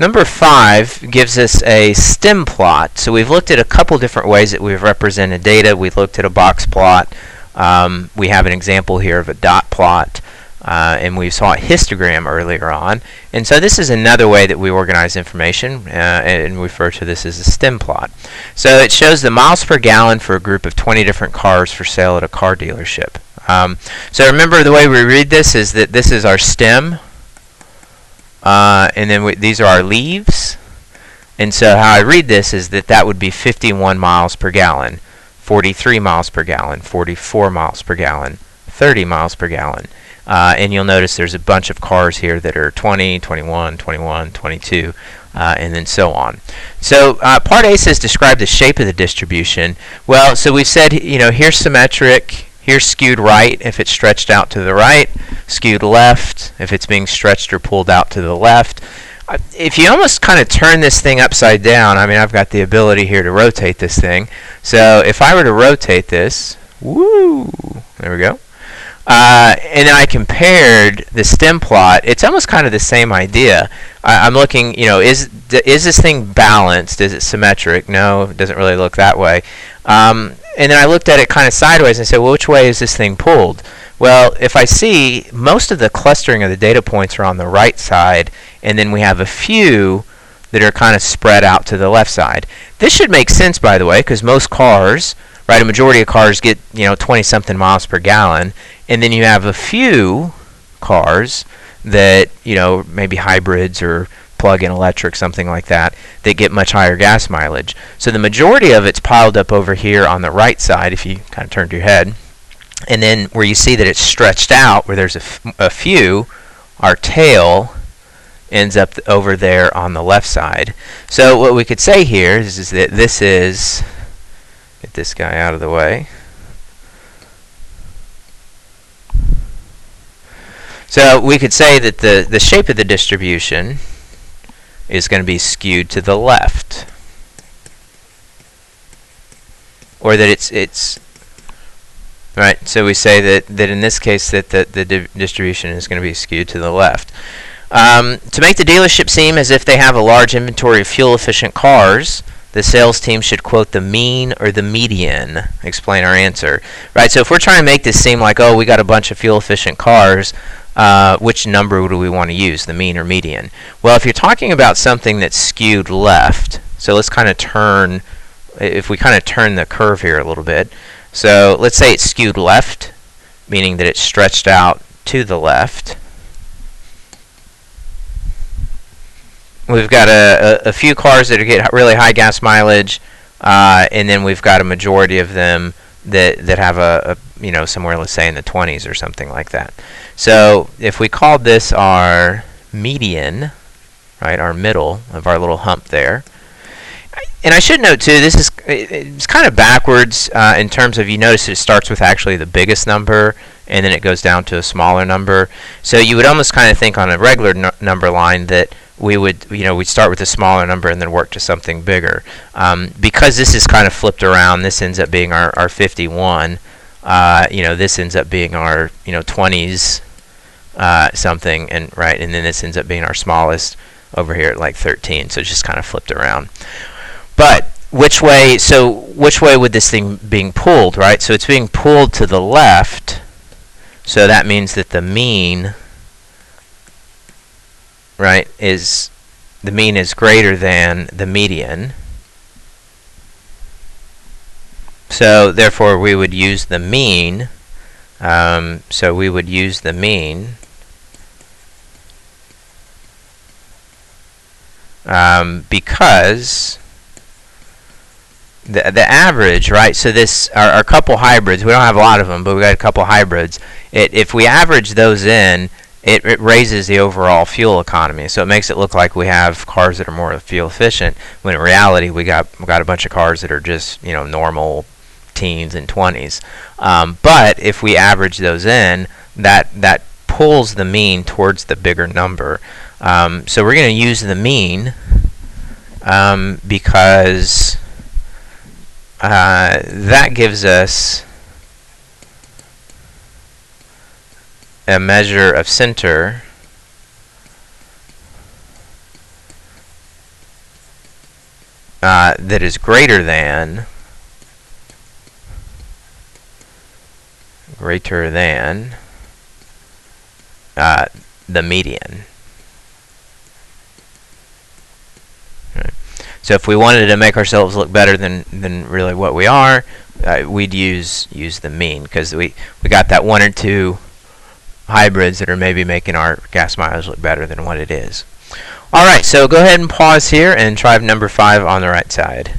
Number 5 gives us a stem plot. So we've looked at a couple different ways that we've represented data. We've looked at a box plot. We have an example here of a dot plot. And we saw a histogram earlier on. And so this is another way that we organize information, and we refer to this as a stem plot. So it shows the miles per gallon for a group of 20 different cars for sale at a car dealership. So remember, the way we read this is that this is our stem, and then these are our leaves. And so how I read this is that that would be 51 miles per gallon, 43 miles per gallon, 44 miles per gallon, 30 miles per gallon. And you'll notice there's a bunch of cars here that are 20, 21, 21, 22, and then so on. So part A says describe the shape of the distribution. Well, so we've said, here's symmetric, here's skewed right if it's stretched out to the right, skewed left if it's being stretched or pulled out to the left. If you almost kind of turn this thing upside down, I mean, I've got the ability here to rotate this thing. So if I were to rotate this, woo, there we go. And then I compared the stem plot. It's almost kind of the same idea. I'm looking, is this thing balanced? Is it symmetric? No, it doesn't really look that way. And then I looked at it kind of sideways and said, well, which way is this thing pulled? Well, if I see most of the clustering of the data points are on the right side, and then we have a few that are kind of spread out to the left side. This should make sense, by the way, because most cars, right, a majority of cars get 20-something miles per gallon, and then you have a few cars that maybe hybrids or plug-in electric, something like that, that get much higher gas mileage. So the majority of it's piled up over here on the right side, if you kind of turned your head, and then where you see that it's stretched out, where there's a few, our tail ends up over there on the left side. So what we could say here is that this is, get this guy out of the way. So we could say that the shape of the distribution is going to be skewed to the left, or that it's right. So we say that in this case that the distribution is going to be skewed to the left. To make the dealership seem as if they have a large inventory of fuel-efficient cars, the sales team should quote the mean or the median. Explain our answer. Right. So if we're trying to make this seem like, oh, we got a bunch of fuel-efficient cars, which number do we want to use, the mean or median? Well, if you're talking about something that's skewed left, so let's kind of turn, if we kind of turn the curve here a little bit. So let's say it's skewed left, meaning that it's stretched out to the left. We've got a few cars that get really high gas mileage, and then we've got a majority of them that have a somewhere, let's say, in the 20s or something like that. So if we called this our median, right, our middle of our little hump there. And I should note too, it's kind of backwards in terms of, you notice it starts with actually the biggest number and then it goes down to a smaller number. So you would almost kind of think on a regular number line that we would, we'd start with a smaller number and then work to something bigger. Because this is kind of flipped around, this ends up being our 51. This ends up being our 20s something, and and then this ends up being our smallest over here at like 13. So it's just kind of flipped around. But which way would this thing being pulled, right? So it's being pulled to the left. So that means that the mean, right, is greater than the median. So therefore we would use the mean. So we would use the mean because the average, right? So this our couple hybrids. We don't have a lot of them, but we got a couple hybrids. If we average those in, it raises the overall fuel economy. So it makes it look like we have cars that are more fuel efficient, when in reality we got a bunch of cars that are just normal teens and 20s. But if we average those in, that pulls the mean towards the bigger number. So we're going to use the mean because that gives us a measure of center that is greater than the median. Right. So if we wanted to make ourselves look better than really what we are, we'd use the mean, because we got that one or two hybrids that are maybe making our gas mileage look better than what it is. Alright, so go ahead and pause here and try number 5 on the right side.